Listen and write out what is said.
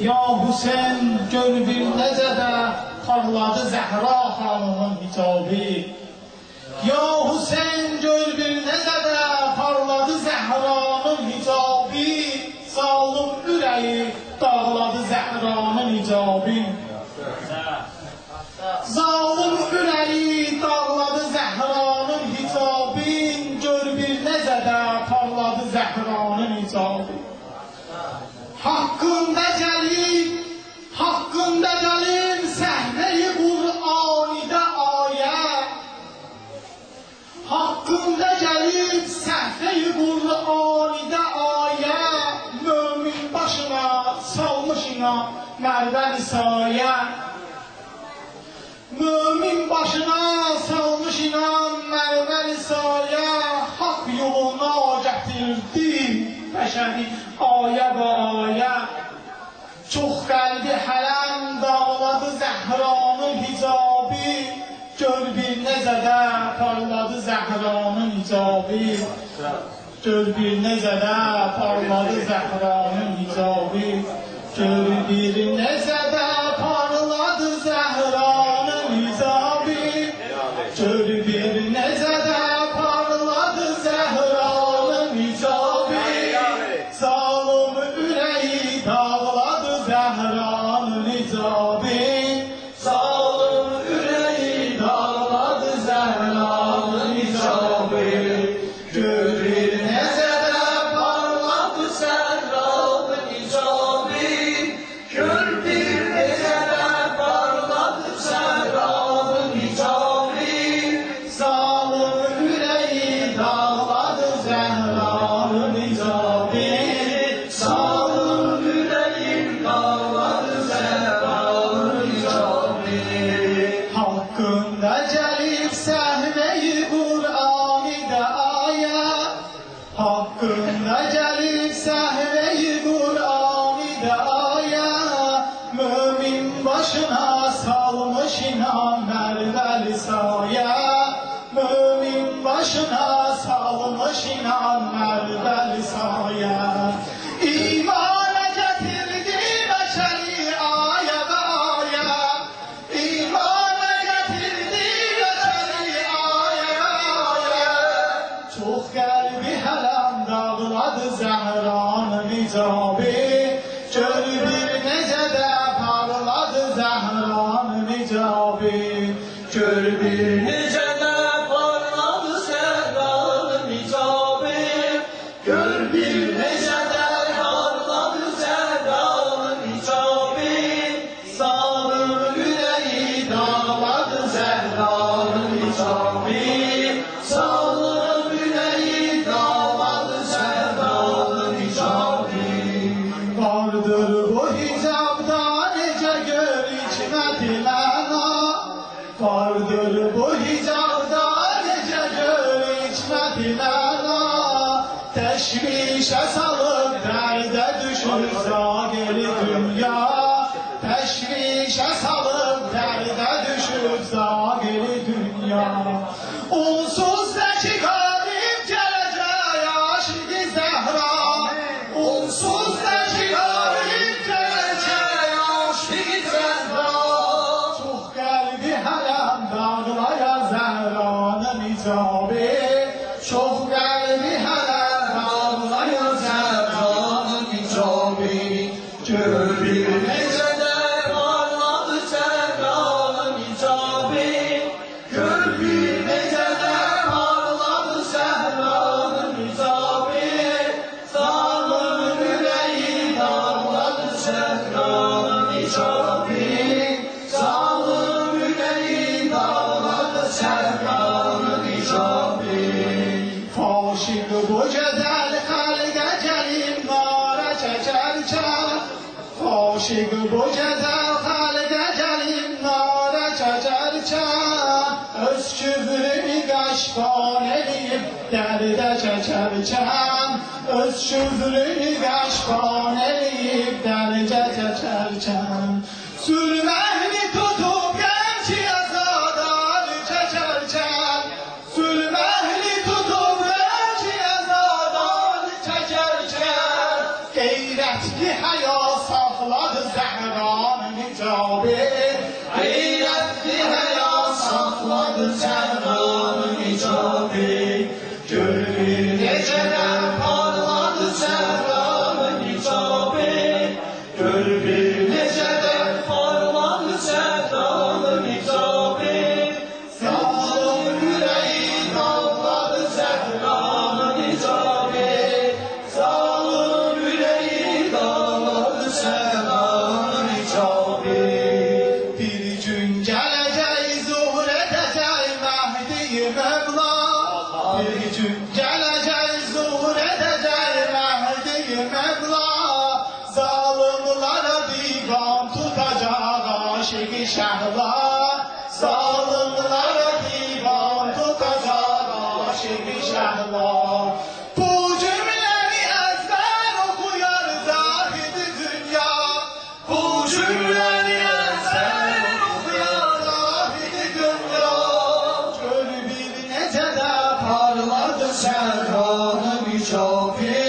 Ya Hüseyin gör bir necə də parladı Zəhra xanımın hicabı. Ya Hüseyin gör bir necə də parladı Zəhranın hicabı. Zalım ürəyi dağladı Zəhranın hicabı. Zalım ürəyi dağladı Zəhranın hicabı. Gör bir necə də parladı Zəhranın hicabı. Hakkında gelin səhne-i Qur'an'da ayet. Hakkında gelin səhne-i Qur'an'da ayet. Mümin başına salmışına mərvəli saye. Mümin başına salmışına mərvəli saye. Hak yoluna gətirdi bəşəri ayə və ayə. Çox qəlbi hələm dağladı Zəhranın hicabı. Gör bir necə də parladı Zəhranın hicabı. Gör bir necə də parladı Zəhranın hicabı. Gör bir necə də parladı Zəhranın hicabı. Gör bir necə də parladı Zəhranın hicabı. Zalım ürəyi dağladı Zəhranın hicabı. Zalım ürəyi dağladı Zəhranın hicabı. Gör bir necə də parladı Zəhranın hicabı. Gör bir necə də parladı Zəhranın hicabı. Zalım ürəyi dağladı Zəhranın hicabı. Zalım ürəyi dağladı Zəhranın hicabı. Hakkında gelip səhne-i Qur'an'da ayet. Hakkında gelip səhne-i Qur'an'da ayet. Mümin başına salmış inan mərvəli saye. Mümin başına salmış inan mərvəli saye. İmana getirdi bəşəri ayə və ayə. İmana getirdi bəşəri ayə və ayə. Çox qəlbi hələm dağladı Zəhranın hicabı. Gör bir necə də parladı Zəhranın hicabı. Gör bir necə də parladı Zəhranın hicabı. Gör bir necə də parladı Zəhranın hicabı. Zalım ürəyi dağladı Zəhranın hicabı. Zalım ürəyi dağladı Zəhranın hicabı. Vardır bu hicabda necə gör hikmətləna. Vardır bu hicabda necə gör hikmətləna. Təşvişə salıb dərdə düşür zahiri dünya. Təşvişə salıb dərdə düşür zahiri dünya. Unsuz dəki qalib gələcək aşiqi Zəhra. Unsuz dəki qalib gələcək aşiqi Zəhra. Çox qəlbi hələm dağlaya Zəhranın hicabı. Çox qəlbi hələm dağlaya Zəhranın hicabı. Gör bir necə də parladı Zəhranın hicabı. Gör bir necə də parladı Zəhranın hicabı. Zalım ürəyi dağladı Zəhranın hicabı. Zalım ürəyi dağladı Zəhranın hicabı. Faşiq bu gözəl xəlqə gəlib nara çəkərkən. Faşiq bu gözəl xəlqə gəlib nara çəkərkən. Öz küfrünü qaşqan eləyib dərdə çəkərkən. Öz küfrünü qaşqan eləyib dərdə çəkərkən. Sürməni tutub gəncə azadan çəkərkən. Sürməni tutub gəncə azadan çəkərkən. Qeyrətli həya saxladı Gör bir necədə parladı səhranın icabi, Zalım yüreği dağladı səhranın icabi, Zalım yüreği dağladı səhranın icabi. Bir gün gələcək zuhur edəcək Məhdi Mevla, bir gün gələcək zuhur edəcək Məhdi Mevla, zalimlara divan tutacaq aşık-ı şəhla, zalimlara divan tutacaq aşık-ı şəhla. Bu cümləni əzbər oxuyar zahid-i dünya, bu cümləni əzbər oxuyar zahid-i dünya. Gör bir necə də parladı səhranın icabi,